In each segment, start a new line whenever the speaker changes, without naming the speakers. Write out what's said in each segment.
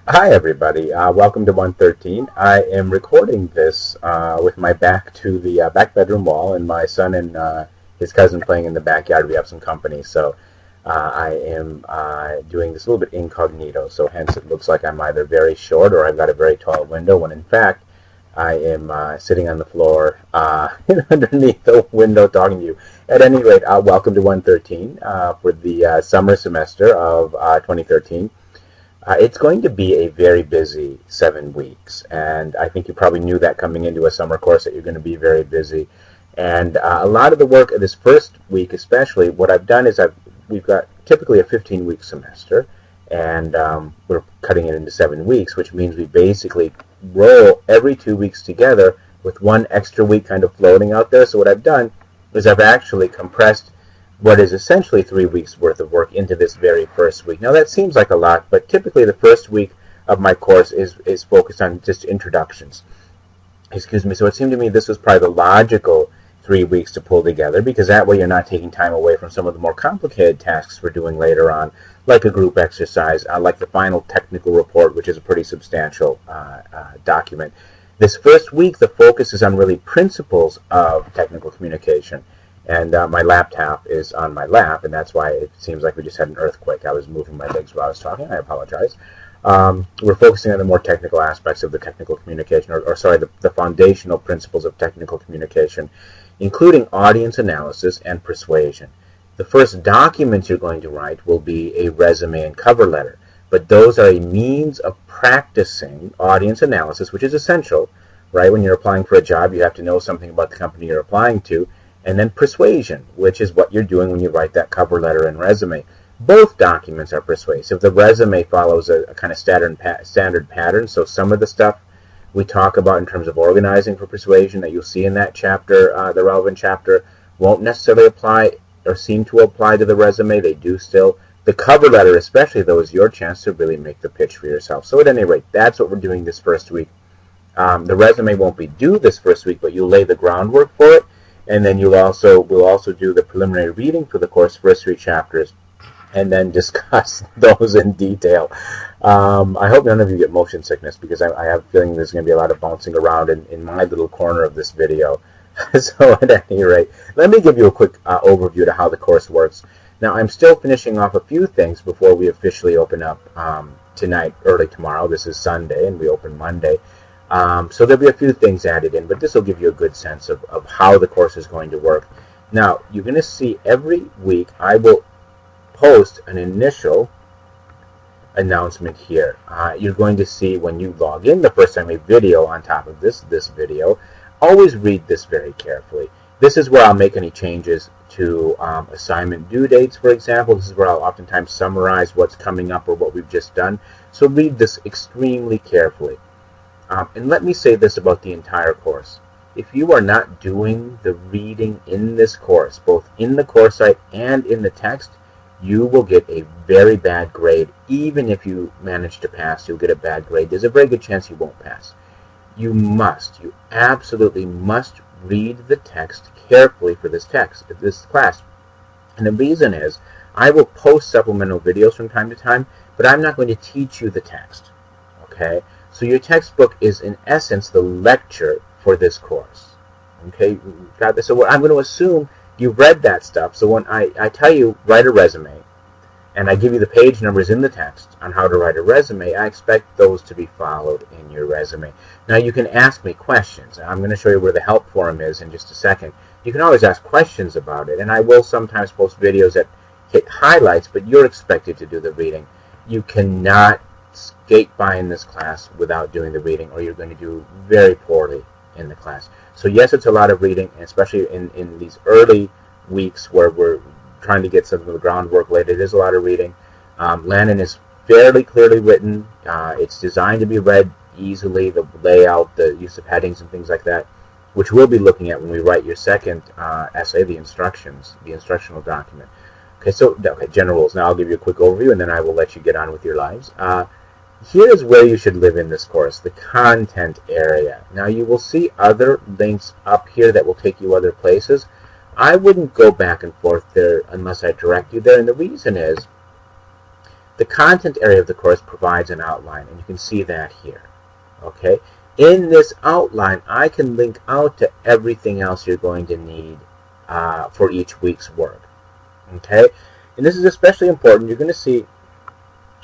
Hi everybody, welcome to 113. I am recording this with my back to the back bedroom wall and my son and his cousin playing in the backyard. We have some company, so I am doing this a little bit incognito, so hence it looks like I'm either very short or I've got a very tall window, when in fact I am sitting on the floor underneath the window talking to you. At any rate, welcome to 113 for the summer semester of 2013. It's going to be a very busy 7 weeks, and I think you probably knew that coming into a summer course that you're going to be very busy. And a lot of the work of this first week especially, what I've done is we've got typically a 15-week semester, and we're cutting it into 7 weeks, which means we basically roll every 2 weeks together with one extra week kind of floating out there. So what I've done is I've actually compressed what is essentially 3 weeks worth of work into this very first week. Now that seems like a lot, but typically the first week of my course is focused on just introductions. Excuse me. So it seemed to me this was probably the logical 3 weeks to pull together, because that way you're not taking time away from some of the more complicated tasks we're doing later on, like a group exercise, like the final technical report, which is a pretty substantial document. This first week, the focus is on really principles of technical communication. And my laptop is on my lap, and that's why it seems like we just had an earthquake. I was moving my legs while I was talking. I apologize. We're focusing on the more technical aspects of the technical communication, or sorry, the foundational principles of technical communication, including audience analysis and persuasion. The first documents you're going to write will be a resume and cover letter, but those are a means of practicing audience analysis, which is essential, right? When you're applying for a job, you have to know something about the company you're applying to. And then persuasion, which is what you're doing when you write that cover letter and resume. Both documents are persuasive. The resume follows a kind of standard pattern, so some of the stuff we talk about in terms of organizing for persuasion that you'll see in that chapter, the relevant chapter, won't necessarily apply or seem to apply to the resume. They do still. The cover letter especially, though, is your chance to really make the pitch for yourself. So at any rate, that's what we're doing this first week. The resume won't be due this first week, but you'll lay the groundwork for it. And then we'll also do the preliminary reading for the course, first 3 chapters, and then discuss those in detail. I hope none of you get motion sickness, because I have a feeling there's going to be a lot of bouncing around in my little corner of this video. So at any rate, let me give you a quick overview to how the course works. Now, I'm still finishing off a few things before we officially open up tonight, early tomorrow. This is Sunday, and we open Monday. So there'll be a few things added in, but this will give you a good sense of how the course is going to work. Now, you're going to see every week I will post an initial announcement here. You're going to see when you log in the first time a video on top of this video. Always read this very carefully. This is where I'll make any changes to assignment due dates, for example. This is where I'll oftentimes summarize what's coming up or what we've just done. So read this extremely carefully. And let me say this about the entire course. If you are not doing the reading in this course, both in the course site and in the text, you will get a very bad grade. Even if you manage to pass, you'll get a bad grade. There's a very good chance you won't pass. You absolutely must read the text carefully for this class. And the reason is, I will post supplemental videos from time to time, but I'm not going to teach you the text. Okay? So your textbook is, in essence, the lecture for this course. Okay, got this? So I'm going to assume you've read that stuff. So when I tell you write a resume, and I give you the page numbers in the text on how to write a resume, I expect those to be followed in your resume. Now you can ask me questions. I'm going to show you where the help forum is in just a second. You can always ask questions about it, and I will sometimes post videos that hit highlights, but you're expected to do the reading. You cannot skate by in this class without doing the reading, or you're going to do very poorly in the class. So yes, it's a lot of reading, especially in these early weeks where we're trying to get some of the groundwork laid. It is a lot of reading. Lannan is fairly clearly written. It's designed to be read easily. The layout, the use of headings and things like that, which we'll be looking at when we write your second essay, the instructional document. Okay, so general rules. Now I'll give you a quick overview, and then I will let you get on with your lives. Here's where you should live in this course, the content area. Now you will see other links up here that will take you other places. I wouldn't go back and forth there unless I direct you there, and the reason is The content area of the course provides an outline, and you can see that here. Okay? In this outline, I can link out to everything else you're going to need for each week's work. Okay? And this is especially important. You're going to see,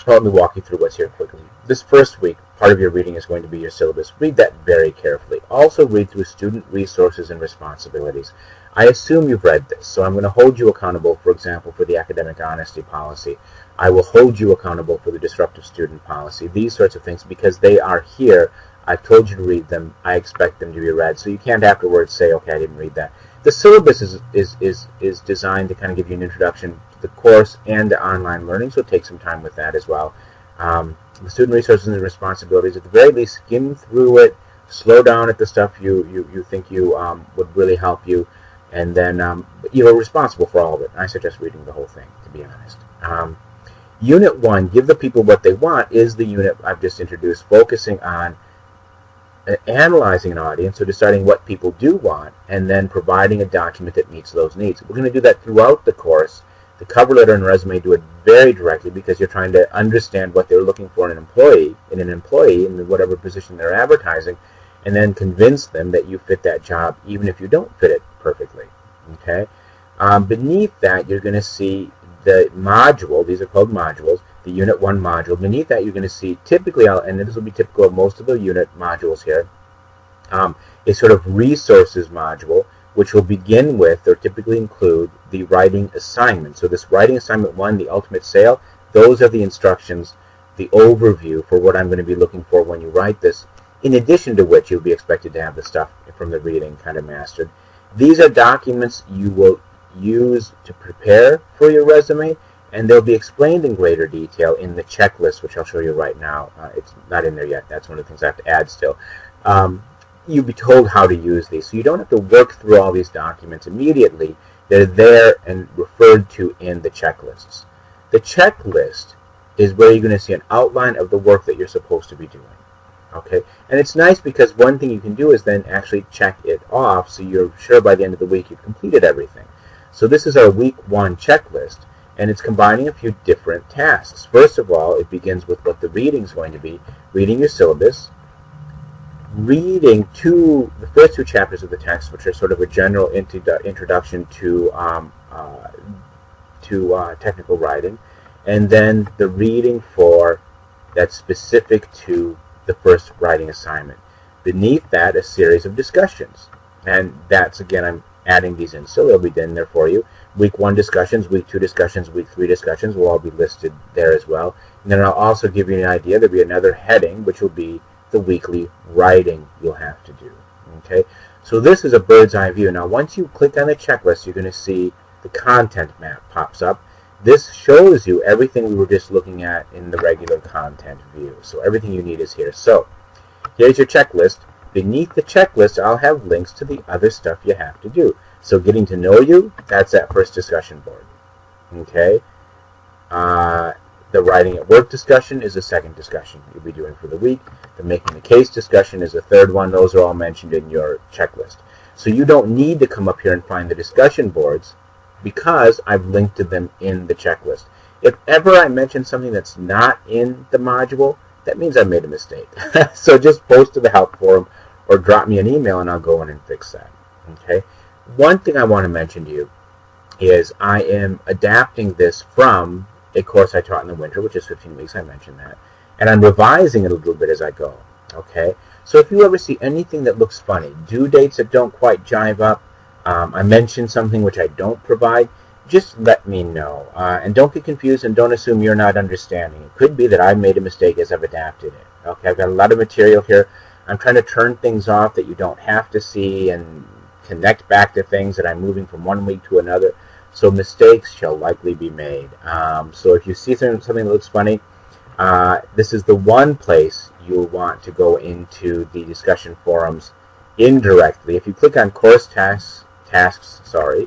well, let me walk you through what's here quickly. This first week, part of your reading is going to be your syllabus. Read that very carefully. Also read through student resources and responsibilities. I assume you've read this, so I'm going to hold you accountable, for example, for the academic honesty policy. I will hold you accountable for the disruptive student policy, these sorts of things, because they are here. I've told you to read them. I expect them to be read, so you can't afterwards say, okay, I didn't read that. The syllabus is designed to kind of give you an introduction to the course and to online learning, so take some time with that as well. The student resources and responsibilities, at the very least, skim through it, slow down at the stuff you think would really help you, and then you're responsible for all of it. I suggest reading the whole thing, to be honest. Unit 1, Give the People What They Want, is the unit I've just introduced, focusing on analyzing an audience, so deciding what people do want, and then providing a document that meets those needs. We're going to do that throughout the course. The cover letter and resume do it very directly because you're trying to understand what they're looking for in an employee in whatever position they're advertising, and then convince them that you fit that job even if you don't fit it perfectly. Okay? Beneath that, you're going to see the module. These are called modules. The Unit 1 module. Beneath that, you're going to see typically, and this will be typical of most of the unit modules here, a sort of resources module, which will begin with or typically include the writing assignment. So this writing assignment 1, the ultimate sale, those are the instructions, the overview for what I'm going to be looking for when you write this, in addition to which you'll be expected to have the stuff from the reading kind of mastered. These are documents you will use to prepare for your resume, and they'll be explained in greater detail in the checklist, which I'll show you right now. It's not in there yet. That's one of the things I have to add still. You'll be told how to use these, so you don't have to work through all these documents immediately. They're there and referred to in the checklists. The checklist is where you're going to see an outline of the work that you're supposed to be doing. Okay, and it's nice because one thing you can do is then actually check it off, so you're sure by the end of the week you've completed everything. So this is our week 1 checklist, and it's combining a few different tasks. First of all, it begins with what the reading is going to be, reading your syllabus, reading the first 2 chapters of the text, which are sort of a general introduction to technical writing, and then the reading that's specific to the first writing assignment. Beneath that, a series of discussions, and that's, again, I'm adding these in, so they'll be in there for you. Week 1 discussions, week 2 discussions, week 3 discussions will all be listed there as well. And then I'll also give you an idea. There'll be another heading, which will be the weekly writing you'll have to do. Okay, so this is a bird's eye view. Now, once you click on the checklist, you're going to see the content map pops up. This shows you everything we were just looking at in the regular content view. So everything you need is here. So here's your checklist. Beneath the checklist, I'll have links to the other stuff you have to do. So getting to know you, that's that first discussion board. Okay? The writing at work discussion is the second discussion you'll be doing for the week. The making the case discussion is the third one. Those are all mentioned in your checklist. So you don't need to come up here and find the discussion boards because I've linked to them in the checklist. If ever I mention something that's not in the module, that means I made a mistake. So just post to the help forum or drop me an email and I'll go in and fix that. Okay? One thing I want to mention to you is I am adapting this from a course I taught in the winter, which is 15 weeks, I mentioned that, and I'm revising it a little bit as I go. Okay? So if you ever see anything that looks funny, due dates that don't quite jive up, I mentioned something which I don't provide, just let me know. And don't get confused and don't assume you're not understanding. It could be that I made a mistake as I've adapted it. Okay, I've got a lot of material here. I'm trying to turn things off that you don't have to see and connect back to things that I'm moving from one week to another. So mistakes shall likely be made. So if you see something that looks funny, this is the one place you'll want to go into the discussion forums indirectly. If you click on course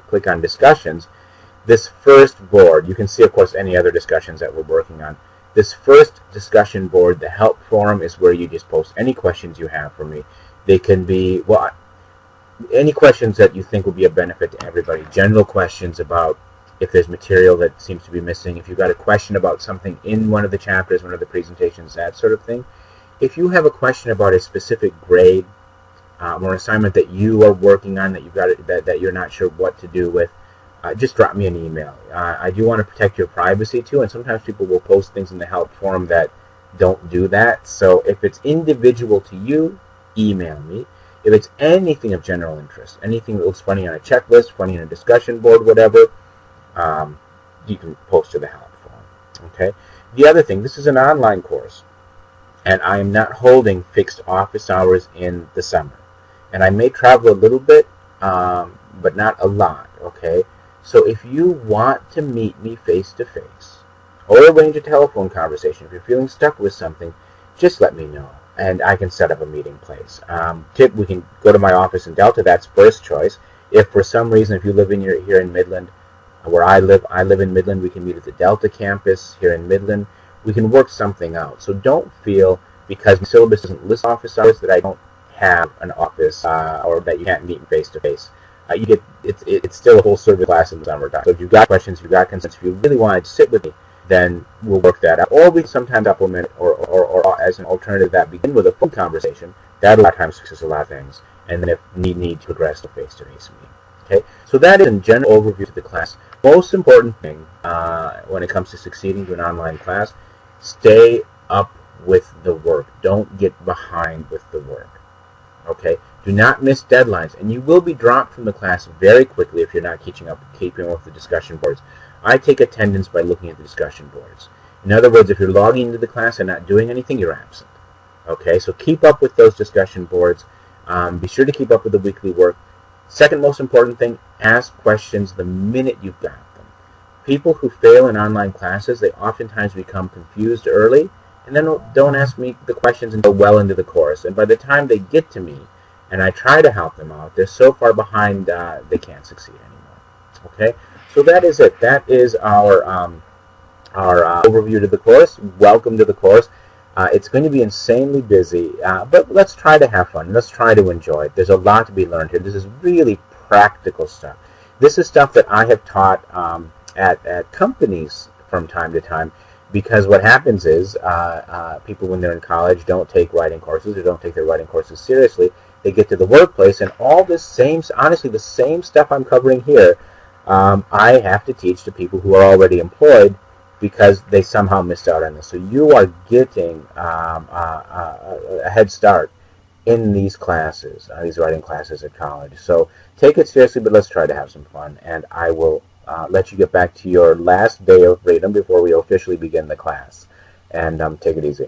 click on discussions, this first board, you can see, of course, any other discussions that we're working on. This first discussion board, the help forum, is where you just post any questions you have for me. They can be, well, any questions that you think will be a benefit to everybody. General questions about if there's material that seems to be missing, if you've got a question about something in one of the chapters, one of the presentations, that sort of thing. If you have a question about a specific grade or an assignment that you are working on that you've got that you're not sure what to do with, just drop me an email. I do want to protect your privacy too, and sometimes people will post things in the help forum that don't do that. So if it's individual to you, email me. If it's anything of general interest, anything that looks funny on a checklist, funny on a discussion board, whatever, you can post to the help forum. Okay. The other thing, this is an online course, and I am not holding fixed office hours in the summer. And I may travel a little bit, but not a lot. Okay. So if you want to meet me face to face, or arrange a telephone conversation, if you're feeling stuck with something, just let me know, and I can set up a meeting place. We can go to my office in Delta. That's first choice. If for some reason, if you live here in Midland, where I live in Midland, we can meet at the Delta campus here in Midland. We can work something out. So don't feel, because the syllabus doesn't list office hours, that I don't have an office or that you can't meet face to face. It's still a whole service class in the summertime. So if you've got questions, if you've got concerns, if you really want to sit with me, then we'll work that out. Or we sometimes supplement or as an alternative that begin with a phone conversation. That a lot of times fixes a lot of things. And then if need to progress to face-to-face meeting. Okay, so that is a general overview of the class. Most important thing when it comes to succeeding to an online class, stay up with the work. Don't get behind with the work. Okay, do not miss deadlines, and you will be dropped from the class very quickly if you're not keeping up with the discussion boards. I take attendance by looking at the discussion boards. In other words, if you're logging into the class and not doing anything, you're absent. Okay, so keep up with those discussion boards. Be sure to keep up with the weekly work. Second most important thing, ask questions the minute you've got them. People who fail in online classes, they oftentimes become confused early, and then don't ask me the questions until well into the course. And by the time they get to me, and I try to help them out, they're so far behind they can't succeed anymore. Okay, so that is it. That is our overview to the course. Welcome to the course. It's going to be insanely busy, but let's try to have fun. Let's try to enjoy it. There's a lot to be learned here. This is really practical stuff. This is stuff that I have taught at companies from time to time, because what happens is people, when they're in college, don't take writing courses or don't take their writing courses seriously. They get to the workplace, and all this honestly, the same stuff I'm covering here, I have to teach to people who are already employed, because they somehow missed out on this. So you are getting a head start in these classes, these writing classes at college. So take it seriously, but let's try to have some fun. And I will let you get back to your last day of freedom before we officially begin the class. And take it easy.